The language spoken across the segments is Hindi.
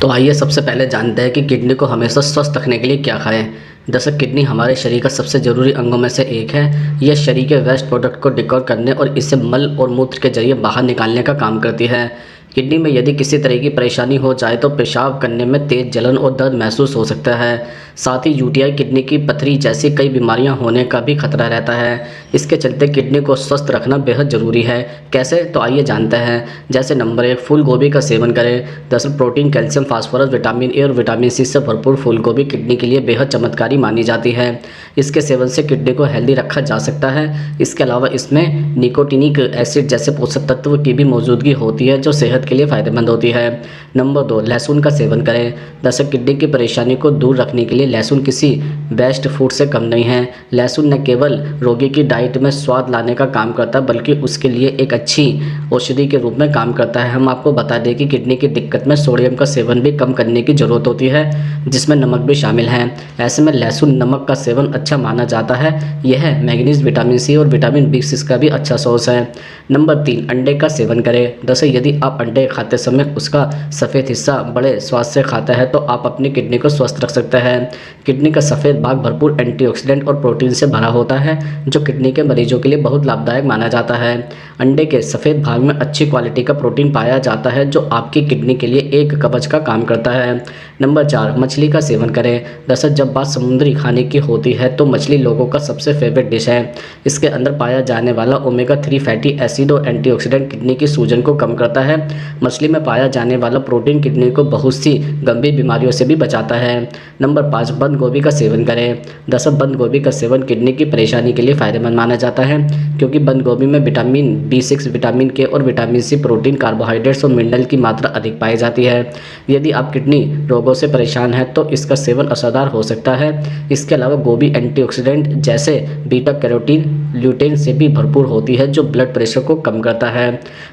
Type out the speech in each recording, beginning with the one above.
तो आइए सबसे पहले जानते हैं कि किडनी को हमेशा स्वस्थ रखने के लिए क्या खाएं। दरअसल किडनी हमारे शरीर का सबसे ज़रूरी अंगों में से एक है। यह शरीर के वेस्ट प्रोडक्ट को डिकॉर्ड करने और इसे मल और मूत्र के जरिए बाहर निकालने का काम करती है। किडनी में यदि किसी तरह की परेशानी हो जाए तो पेशाब करने में तेज जलन और दर्द महसूस हो सकता है। साथ ही यूटीआई, किडनी की पथरी जैसी कई बीमारियां होने का भी खतरा रहता है। इसके चलते किडनी को स्वस्थ रखना बेहद ज़रूरी है। कैसे, तो आइए जानते हैं। जैसे नंबर 1, फूल गोभी का सेवन करें। दरअसल protein, calcium, phosphorus, vitamin A और विटामिन सी से भरपूर फूल गोभी किडनी के लिए बेहद चमत्कारी मानी जाती है। इसके सेवन से किडनी को हेल्दी रखा जा सकता है। इसके अलावा इसमें निकोटिनिक एसिड जैसे पोषक तत्व की भी मौजूदगी होती है जो सेहत के लिए फ़ायदेमंद होती है। नंबर 2, लहसुन का सेवन करें। दरअसल किडनी की परेशानी को दूर रखने के लिए लहसुन किसी बेस्ट फूड से कम नहीं है। लहसुन न केवल रोगी की डाइट में स्वाद लाने का काम करता है बल्कि उसके लिए एक अच्छी औषधि के रूप में काम करता है। हम आपको बता दें कि किडनी की दिक्कत में सोडियम का सेवन भी कम करने की ज़रूरत होती है, जिसमें नमक भी शामिल है। ऐसे में लहसुन नमक का सेवन अच्छा माना जाता है। यह मैग्नीज, विटामिन सी और विटामिन B6 का भी अच्छा सोर्स है। नंबर 3, अंडे का सेवन करें। दरअसल यदि आप अंडे खाते समय उसका सफ़ेद हिस्सा बड़े स्वाद से खाता है तो आप अपनी किडनी को स्वस्थ रख सकते हैं। किडनी का सफ़ेद भाग भरपूर एंटीऑक्सीडेंट और प्रोटीन से भरा होता है जो किडनी के मरीजों के लिए बहुत लाभदायक माना जाता है। अंडे के सफ़ेद भाग में अच्छी क्वालिटी का प्रोटीन पाया जाता है जो आपकी किडनी के लिए एक कवच का काम करता है। नंबर 4, मछली का सेवन करें। दरअसल जब बात समुद्री खाने की होती है तो मछली लोगों का सबसे फेवरेट डिश है। इसके अंदर पाया जाने वाला ओमेगा 3 फैटी एसिड और एंटीऑक्सीडेंट किडनी की सूजन को कम करता है। मछली में पाया जाने वाला प्रोटीन किडनी को बहुत सी गंभीर बीमारियों से भी बचाता है। नंबर 5, बंद गोभी का सेवन करें। दरअसल बंद गोभी का सेवन किडनी की परेशानी के लिए फ़ायदेमंद माना जाता है क्योंकि बंद गोभी में विटामिन B6, विटामिन के और विटामिन सी, प्रोटीन, कार्बोहाइड्रेट्स और मिनरल की मात्रा अधिक पाई जाती है। यदि आप किडनी रोगों से परेशान हैं तो इसका सेवन असरदार हो सकता है। इसके अलावा गोभी एंटीऑक्सीडेंट जैसे बीटा कैरोटीन, ल्यूटेन से भी भरपूर होती है जो ब्लड प्रेशर को कम करता है।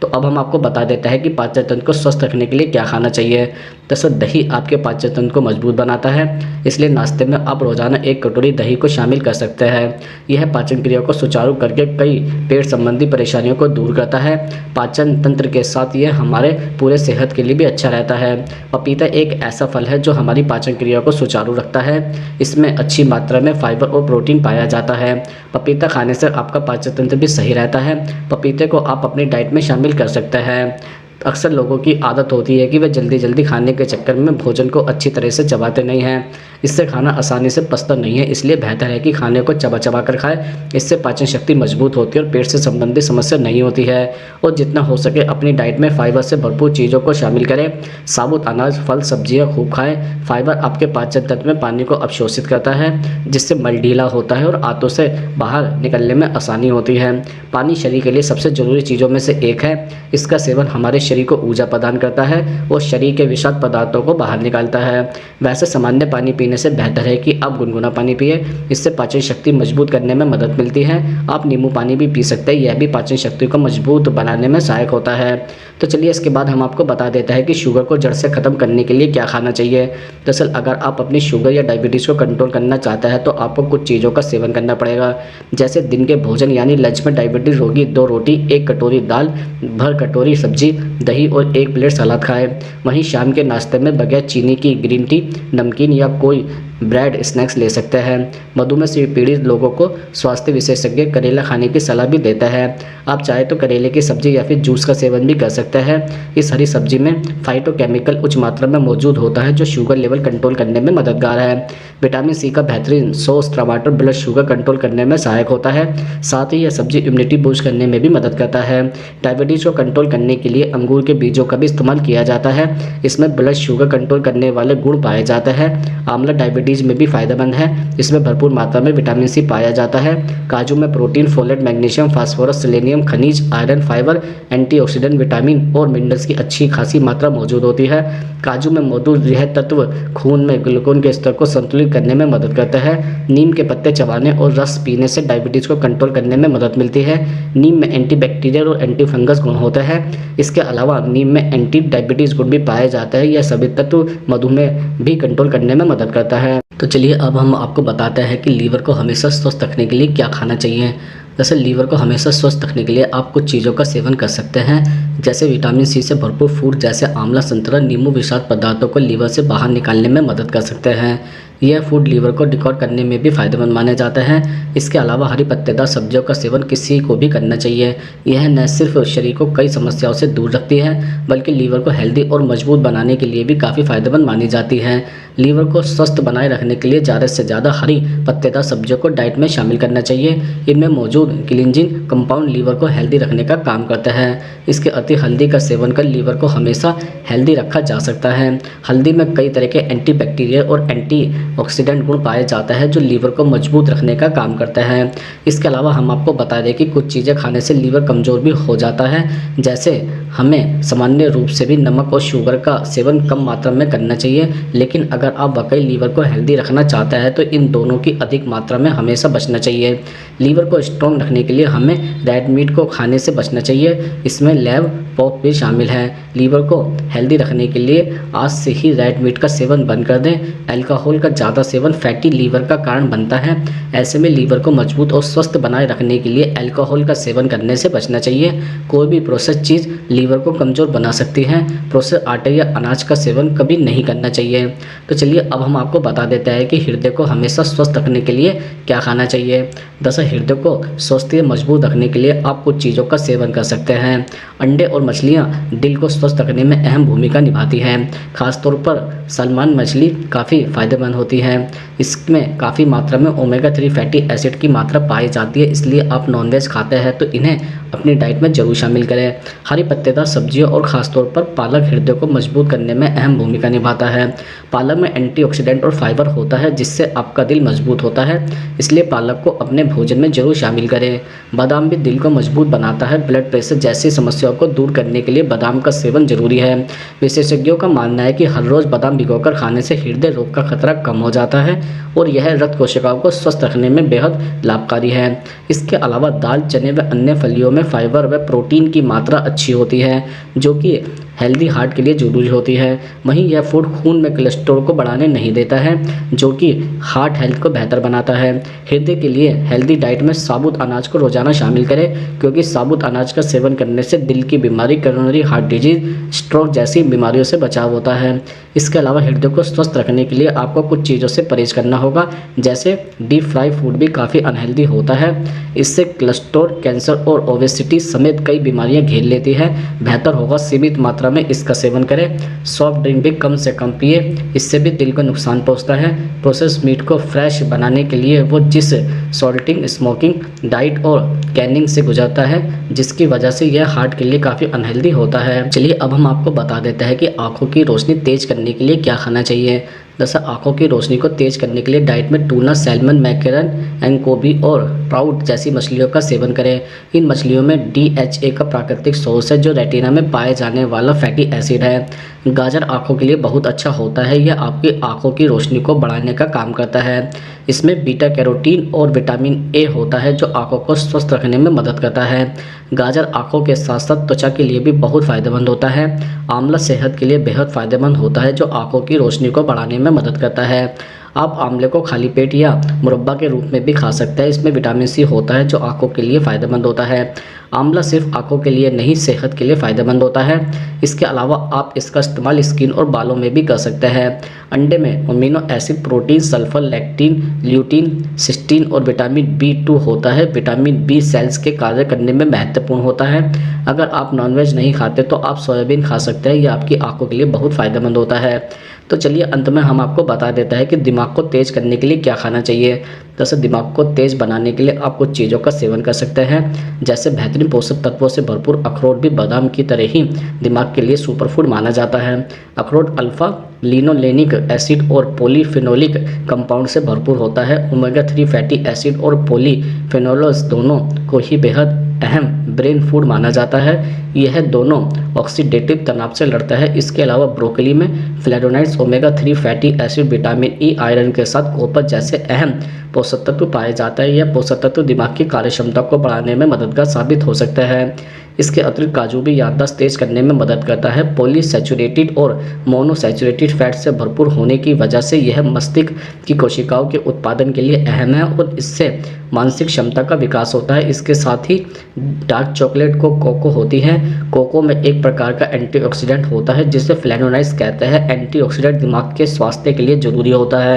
तो अब हम आपको बता देते हैं कि पाचन तंत्र को स्वस्थ रखने के लिए क्या खाना चाहिए। दरअसल दही आपके पाचन तंत्र को मजबूत बनाता है, इसलिए नाश्ते में आप रोजाना 1 कटोरी दही को शामिल कर सकते हैं। यह पाचन क्रिया को सुचारू करके कई पेट संबंधी परेशानियों को दूर करता है। पाचन तंत्र के साथ यह हमारे पूरे सेहत के लिए भी अच्छा रहता है। पपीता एक ऐसा फल है जो हमारी पाचन क्रिया को सुचारू रखता है। इसमें अच्छी मात्रा में फाइबर और प्रोटीन पाया जाता है। पपीता खाने से आपका पाचन तंत्र भी सही रहता है। पपीते को आप अपनी डाइट में शामिल कर सकते हैं। अक्सर लोगों की आदत होती है कि वे जल्दी जल्दी खाने के चक्कर में भोजन को अच्छी तरह से चबाते नहीं हैं। इससे खाना आसानी से पचता नहीं है, इसलिए बेहतर है कि खाने को चबा चबा कर खाएं। इससे पाचन शक्ति मजबूत होती है और पेट से संबंधित समस्या नहीं होती है। और जितना हो सके अपनी डाइट में फाइबर से भरपूर चीज़ों को शामिल करें। साबुत अनाज, फल, सब्जियाँ खूब खाएँ। फाइबर आपके पाचन तंत्र में पानी को अवशोषित करता है जिससे मल ढीला होता है और आंतों से बाहर निकलने में आसानी होती है। पानी शरीर के लिए सबसे ज़रूरी चीज़ों में से एक है। इसका सेवन हमारे शरीर को ऊर्जा प्रदान करता है और शरीर के विषाक्त पदार्थों को बाहर निकालता है। वैसे सामान्य पानी पीने से बेहतर है कि आप गुनगुना पानी पिए। इससे पाचन शक्ति मजबूत करने में मदद मिलती है। आप नींबू पानी भी पी सकते हैं, यह भी पाचन शक्ति को मजबूत बनाने में सहायक होता है। तो चलिए इसके बाद हम आपको बता देते हैं कि शुगर को जड़ से ख़त्म करने के लिए क्या खाना चाहिए। दरअसल अगर आप अपनी शुगर या डायबिटीज़ को कंट्रोल करना चाहते हैं तो आपको कुछ चीज़ों का सेवन करना पड़ेगा। जैसे दिन के भोजन यानी लंच में डायबिटीज़ रोगी 2 रोटी, 1 कटोरी दाल, भर कटोरी सब्जी, दही और 1 प्लेट सलाद खाएं। वहीं शाम के नाश्ते में बगैर चीनी की ग्रीन टी, नमकीन या कोई ब्रेड स्नैक्स ले सकते हैं। मधुमेह से पीड़ित लोगों को स्वास्थ्य विशेषज्ञ करेला खाने की सलाह भी देता है। आप चाहे तो करेले की सब्जी या फिर जूस का सेवन भी कर सकते हैं। इस हरी सब्जी में फाइटोकेमिकल उच्च मात्रा में मौजूद होता है जो शुगर लेवल कंट्रोल करने में मददगार है। विटामिन सी का बेहतरीन सोर्स टमाटर ब्लड शुगर कंट्रोल करने में सहायक होता है। साथ ही यह सब्जी इम्यूनिटी बूस्ट करने में भी मदद करता है। डायबिटीज़ को कंट्रोल करने के लिए अंगूर के बीजों का भी इस्तेमाल किया जाता है। इसमें ब्लड शुगर कंट्रोल करने वाले गुण पाए जाते हैं। आंवला डायबिटीज में भी फायदेमंद है। इसमें भरपूर मात्रा में विटामिन सी पाया जाता है। काजू में protein, folate, magnesium, phosphorus, selenium, खनिज, आयरन, फाइबर, एंटीऑक्सीडेंट, विटामिन और मिनरल्स की अच्छी खासी मात्रा मौजूद होती है। काजू में मौजूद यह तत्व खून में ग्लूकोन के स्तर को संतुलित करने में मदद करता है। नीम के पत्ते चबाने और रस पीने से डायबिटीज़ को कंट्रोल करने में मदद मिलती है। नीम में एंटीबैक्टीरियल और एंटी फंगस गुण होते हैं। इसके अलावा नीम में एंटी डायबिटीज़ गुण भी पाया जाता है। यह सभी तत्व मधुमेह भी कंट्रोल करने में मदद करता है। तो चलिए अब हम आपको बताते हैं कि लीवर को हमेशा स्वस्थ रखने के लिए क्या खाना चाहिए। जैसे लीवर को हमेशा स्वस्थ रखने के लिए आप कुछ चीज़ों का सेवन कर सकते हैं, जैसे विटामिन सी से भरपूर फूड जैसे आंवला, संतरा, नींबू विषाक्त पदार्थों को लीवर से बाहर निकालने में मदद कर सकते हैं। यह फूड लीवर को डिकॉर्ड करने में भी फायदेमंद माने जाते हैं। इसके अलावा हरी पत्तेदार सब्जियों का सेवन किसी को भी करना चाहिए। यह न सिर्फ शरीर को कई समस्याओं से दूर रखती है, बल्कि लीवर को हेल्दी और मजबूत बनाने के लिए भी काफ़ी फायदेमंद मानी जाती है। लीवर को स्वस्थ बनाए रखने के लिए ज़्यादा से ज़्यादा हरी पत्तेदार सब्जियों को डाइट में शामिल करना चाहिए। इनमें मौजूद क्लींजिंग कंपाउंड लीवर को हेल्दी रखने का काम करता है। इसके अति हल्दी का सेवन कर लीवर को हमेशा हेल्दी रखा जा सकता है। हल्दी में कई तरह के एंटीबैक्टीरियल और एंटीऑक्सीडेंट गुण पाए जाता है जो लीवर को मजबूत रखने का काम करता है। इसके अलावा हम आपको बता दें कि कुछ चीज़ें खाने से लीवर कमज़ोर भी हो जाता है, जैसे हमें सामान्य रूप से भी नमक और शुगर का सेवन कम मात्रा में करना चाहिए, लेकिन अगर आप वाकई लीवर को हेल्दी रखना चाहते हैं तो इन दोनों की अधिक मात्रा में हमेशा बचना चाहिए। लीवर को स्ट्रॉन्ग रखने के लिए हमें रेड मीट को खाने से बचना चाहिए, इसमें लैब पोर्क भी शामिल है। लीवर को हेल्दी रखने के लिए आज से ही रेड मीट का सेवन बंद कर दें। अल्कोहल का ज़्यादा सेवन फैटी लीवर का कारण बनता है। ऐसे में लीवर को मजबूत और स्वस्थ बनाए रखने के लिए अल्कोहल का सेवन करने से बचना चाहिए। कोई भी प्रोसेस चीज़ लीवर को कमज़ोर बना सकती है। प्रोसेस आटे या अनाज का सेवन कभी नहीं करना चाहिए। तो चलिए अब हम आपको बता देते हैं कि हृदय को हमेशा स्वस्थ रखने के लिए क्या खाना चाहिए। दरअसल हृदय को स्वस्थ या मजबूत रखने के लिए आप कुछ चीज़ों का सेवन कर सकते हैं। अंडे और मछलियाँ दिल को स्वस्थ रखने में अहम भूमिका निभाती हैं। खासतौर पर सलमान मछली काफ़ी फायदेमंद होती है। इसमें काफ़ी मात्रा में ओमेगा 3 फैटी एसिड की मात्रा पाई जाती है, इसलिए आप नॉनवेज खाते हैं तो इन्हें अपनी डाइट में जरूर शामिल करें। हरी पत्तेदार सब्जियों और ख़ासतौर पर पालक हृदय को मजबूत करने में अहम भूमिका निभाता है। पालक में एंटीऑक्सीडेंट और फाइबर होता है जिससे आपका दिल मजबूत होता है, इसलिए पालक को अपने भोजन में जरूर शामिल करें। बादाम भी दिल को मजबूत बनाता है। ब्लड प्रेशर जैसी समस्याओं को दूर करने के लिए बादाम का सेवन जरूरी है। विशेषज्ञों का मानना है कि हर रोज़ बादाम भिगोकर खाने से हृदय रोग का खतरा कम हो जाता है और यह रक्त कोशिकाओं को स्वस्थ रखने में बेहद लाभकारी है। इसके अलावा दाल, चने व अन्य फलियों में फाइबर व प्रोटीन की मात्रा अच्छी होती है, जो कि हेल्दी हार्ट के लिए जरूरी होती है। वहीं यह फूड खून में कोलेस्ट्रॉल को बढ़ाने नहीं देता है, जो कि हार्ट हेल्थ को बेहतर बनाता है। हृदय के लिए हेल्दी डाइट में साबुत अनाज को रोजाना शामिल करें, क्योंकि साबुत अनाज का सेवन करने से दिल की बीमारी, कोरोनरी हार्ट डिजीज, स्ट्रोक जैसी बीमारियों से बचाव होता है। इसके अलावा हृदय को स्वस्थ रखने के लिए आपको कुछ चीज़ों से परहेज करना होगा, जैसे डीप फ्राई फूड भी काफ़ी अनहेल्दी होता है। इससे कोलेस्ट्रॉल, कैंसर और ओबेसिटी समेत कई बीमारियां घेर लेती है। बेहतर होगा सीमित मात्रा में इसका सेवन करें। सॉफ्ट ड्रिंक भी कम से कम पिए, इससे भी दिल को नुकसान पहुंचता है। प्रोसेस मीट को फ्रेश बनाने के लिए वो जिस सॉल्टिंग, स्मोकिंग, डाइट और कैनिंग से गुजरता है, जिसकी वजह से यह हार्ट के लिए काफ़ी अनहेल्दी होता है। चलिए अब हम आपको बता देते हैं कि आंखों की रोशनी तेज करने के लिए क्या खाना चाहिए। दरअसल आंखों की रोशनी को तेज करने के लिए डाइट में टूना, सैल्मन, मैकेरन, एंकोबी और ट्राउट जैसी मछलियों का सेवन करें। इन मछलियों में DHA का प्राकृतिक सोर्स है, जो रेटिना में पाए जाने वाला फैटी एसिड है। गाजर आंखों के लिए बहुत अच्छा होता है। यह आपकी आंखों की रोशनी को बढ़ाने का काम करता है। इसमें बीटा कैरोटीन और विटामिन ए होता है, जो आंखों को स्वस्थ रखने में मदद करता है। गाजर आंखों के साथ साथ त्वचा के लिए भी बहुत फायदेमंद होता है। आंवला सेहत के लिए बेहद फायदेमंद होता है, जो आंखों की रोशनी को बढ़ाने में मदद करता है। आप आंवले को खाली पेट या मुरब्बा के रूप में भी खा सकते हैं। इसमें विटामिन सी होता है, जो आंखों के लिए फ़ायदेमंद होता है। आंवला सिर्फ आंखों के लिए नहीं, सेहत के लिए फ़ायदेमंद होता है। इसके अलावा आप इसका इस्तेमाल स्किन और बालों में भी कर सकते हैं। अंडे में amino acid, protein, sulphur, lectin, lutein, cysteine और विटामिन B2 होता है। विटामिन बी सेल्स के कार्य करने में महत्वपूर्ण होता है। अगर आप नॉनवेज नहीं खाते तो आप सोयाबीन खा सकते हैं, यह आपकी आंखों के लिए बहुत फ़ायदेमंद होता है। तो चलिए अंत में हम आपको बता देते हैं कि दिमाग को तेज़ करने के लिए क्या खाना चाहिए। जैसे दिमाग को तेज़ बनाने के लिए आप कुछ चीज़ों का सेवन कर सकते हैं, जैसे बेहतरीन पोषक तत्वों से भरपूर अखरोट भी बादाम की तरह ही दिमाग के लिए सुपर फूड माना जाता है। अखरोट अल्फा लिनोलेनिक एसिड और पॉलीफिनोलिक कंपाउंड से भरपूर होता है। ओमेगा 3 फैटी एसिड और पॉलीफिनोल्स दोनों को ही बेहद अहम ब्रेन फूड माना जाता है। यह दोनों ऑक्सीडेटिव तनाव से लड़ता है। इसके अलावा ब्रोकली में flavonoids, omega 3 fatty acid, vitamin E, iron के साथ कॉपर जैसे अहम पोषक तत्व पाया जाता है। यह पोषक तत्व दिमाग की कार्य क्षमता को बढ़ाने में मददगार साबित हो सकता है। इसके अतिरिक्त काजू भी याददाश्त तेज करने में मदद करता है। पॉलीसैचुरेटेड और मोनोसैचुरेटेड फैट से भरपूर होने की वजह से यह मस्तिष्क की कोशिकाओं के उत्पादन के लिए अहम है और इससे मानसिक क्षमता का विकास होता है। इसके साथ ही डार्क चॉकलेट को कोको होती है। कोको में एक प्रकार का एंटीऑक्सीडेंट होता है जिसे फ्लेवोनॉइड्स कहते हैं। एंटीऑक्सीडेंट दिमाग के स्वास्थ्य के लिए जरूरी होता है।